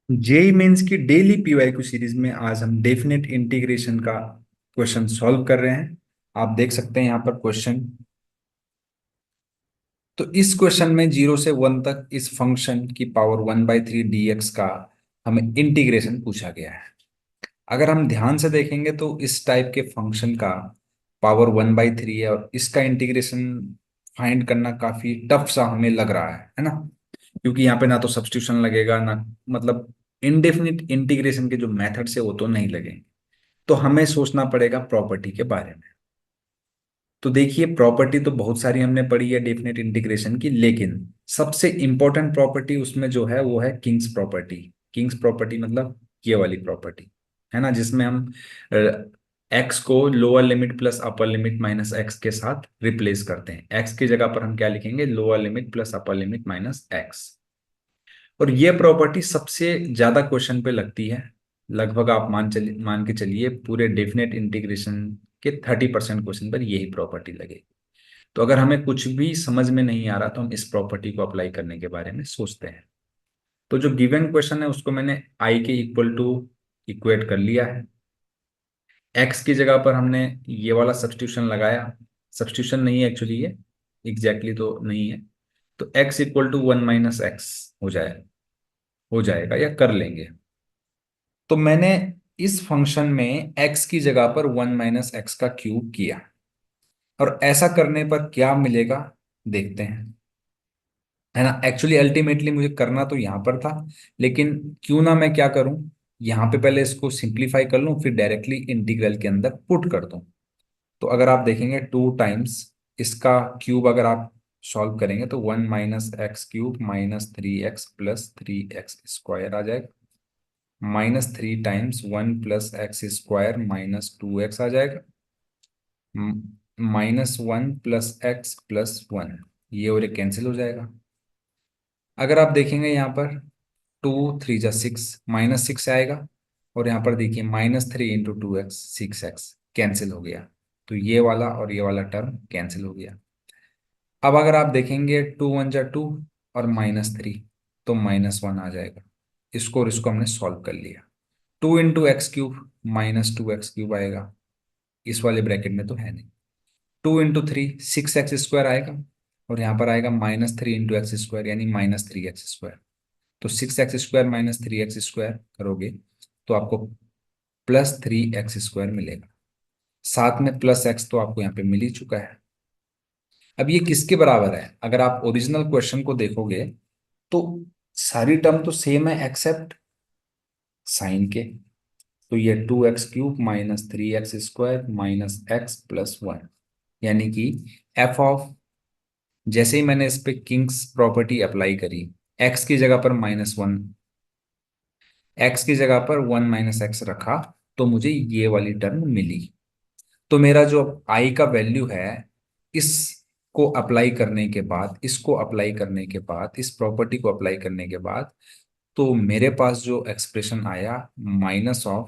JEE mains की daily PYQ series में आज हम डेफिनेट इंटीग्रेशन का क्वेश्चन सॉल्व कर रहे हैं। आप देख सकते हैं यहाँ पर क्वेश्चन। तो इस क्वेश्चन में 0 से 1 तक इस फंक्शन की पावर 1/3 dx का हमें इंटीग्रेशन पूछा गया है। अगर हम ध्यान से देखेंगे तो इस टाइप के फंक्शन का पावर 1/3 है और इसका इंटीग्रेशन फाइंड करना काफी टफ सा हमें लग रहा है ना। क्योंकि यहाँ पे ना तो सब्स्टिट्यूशन लगेगा ना, मतलब इनडेफिनिट इंटीग्रेशन के जो मेथड्स है वो तो नहीं लगेंगे। तो हमें सोचना पड़ेगा प्रॉपर्टी के बारे में। तो देखिए, प्रॉपर्टी तो बहुत सारी हमने पढ़ी है डेफिनेट इंटीग्रेशन की, लेकिन सबसे इंपॉर्टेंट प्रॉपर्टी उसमें जो है वो है किंग्स प्रॉपर्टी। किंग्स प्रॉपर्टी मतलब ये वाली प्रॉपर्टी है ना, जिसमें हम एक्स को lower limit plus upper limit minus x के साथ रिप्लेस करते हैं। एक्स की जगह पर हम क्या लिखेंगे, lower limit plus upper limit minus x. और ये प्रॉपर्टी सबसे ज्यादा क्वेश्चन पे लगती है। लगभग आप मान के चलिए पूरे डेफिनेट इंटीग्रेशन के 30% क्वेश्चन पर यही प्रॉपर्टी लगेगी। तो अगर हमें कुछ भी समझ में नहीं आ रहा तो हम इस प्रॉपर्टी को अप्लाई करने के बारे में सोचते हैं। तो जो गिवन क्वेश्चन है उसको मैंने आई के इक्वल टू इक्वेट कर लिया है। एक्स की जगह पर हमने ये वाला सब्स्टिट्यूशन लगाया। सब्स्टिट्यूशन नहीं है एक्चुअली, ये एग्जैक्टली तो नहीं है। तो एक्स इक्वल टू 1 - एक्स हो जाएगा या कर लेंगे। तो मैंने इस फंक्शन में x की जगह पर 1 - एक्स का क्यूब किया। और ऐसा करने पर क्या मिलेगा देखते हैं, है ना। एक्चुअली अल्टीमेटली मुझे करना तो यहां पर था, लेकिन क्यों ना मैं क्या करूं, यहां पे पहले इसको सिंप्लीफाई कर लूं फिर डायरेक्टली इंटीग्रल के अंदर पुट कर दूं। तो अगर आप देखेंगे 2 टाइम्स इसका क्यूब अगर आप सॉल्व करेंगे तो 1 - एक्स क्यूब -3x + 3x² आ जाएगा। -3 टाइम्स 1 + एक्स स्क्वायर -2x आ जाएगा। -1 + x + 1, ये और एक कैंसिल हो जाएगा। अगर आप देखेंगे यहाँ पर 2 × 3 = 6, -6 आएगा। और यहाँ पर देखिए -3 × 2x 6x कैंसिल हो गया। तो ये वाला और ये वाला टर्म कैंसिल हो गया। अब अगर आप देखेंगे 2 × 1 = 2 और -3, तो -1 आ जाएगा। इसको और इसको हमने सॉल्व कर लिया। 2 × x³ -2x³ आएगा, इस वाले ब्रैकेट में तो है नहीं। 2 × 3 6x² आएगा। और यहाँ पर आएगा -3 × x² यानी -3x²। तो 6x² -3x² करोगे तो आपको +3x² मिलेगा। साथ में प्लस एक्स तो आपको यहाँ पे मिल ही चुका है। अब ये किसके बराबर है, अगर आप ओरिजिनल क्वेश्चन को देखोगे तो सारी टर्म तो सेम है एक्सेप्ट साइन के। तो ये 2x³ -3x² -x + 1, यानी कि एफ ऑफ, जैसे ही मैंने इस पे किंग्स प्रॉपर्टी अप्लाई करी, एक्स की जगह पर -1, एक्स की जगह पर 1 - एक्स रखा, तो मुझे ये वाली टर्म मिली। तो मेरा जो आई का वैल्यू है, इसको अप्लाई करने के बाद, इसको अप्लाई करने के बाद, इस प्रॉपर्टी को अप्लाई करने के बाद, तो मेरे पास जो एक्सप्रेशन आया -2x³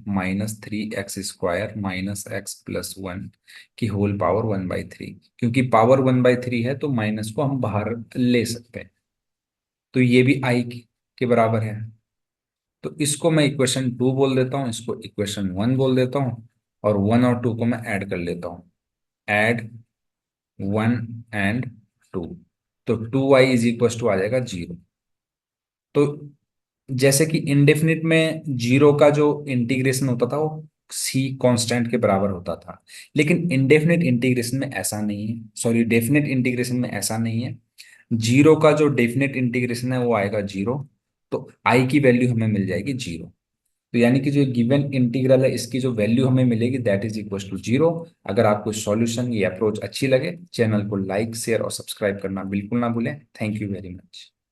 -3x² -x + 1 की होल पावर 1/3। क्योंकि पावर 1/3 है तो माइनस को हम बाहर ले सकते हैं। तो ये भी आई के बराबर है। तो इसको मैं इक्वेशन 2 बोल देता हूँ, इसको इक्वेशन 1 बोल देता हूँ। और 1 और 2 को मैं ऐड कर लेता हूँ। ऐड 1 और 2, तो 2y = आ जाएगा 0। तो जैसे कि इंडेफिनिट में जीरो का जो इंटीग्रेशन होता था वो सी कांस्टेंट के बराबर होता था, लेकिन इंडेफिनिट इंटीग्रेशन में ऐसा नहीं है, सॉरी डेफिनेट इंटीग्रेशन में ऐसा नहीं है। जीरो का जो डेफिनेट इंटीग्रेशन है वो आएगा 0। तो आई की वैल्यू हमें मिल जाएगी 0। तो यानी कि जो गिवन इंटीग्रल है इसकी जो वैल्यू हमें मिलेगी दैट इज इक्वल टू 0। अगर आपको सॉल्यूशन ये अप्रोच अच्छी लगे, चैनल को लाइक शेयर और सब्सक्राइब करना बिल्कुल ना भूलें। Thank you very much.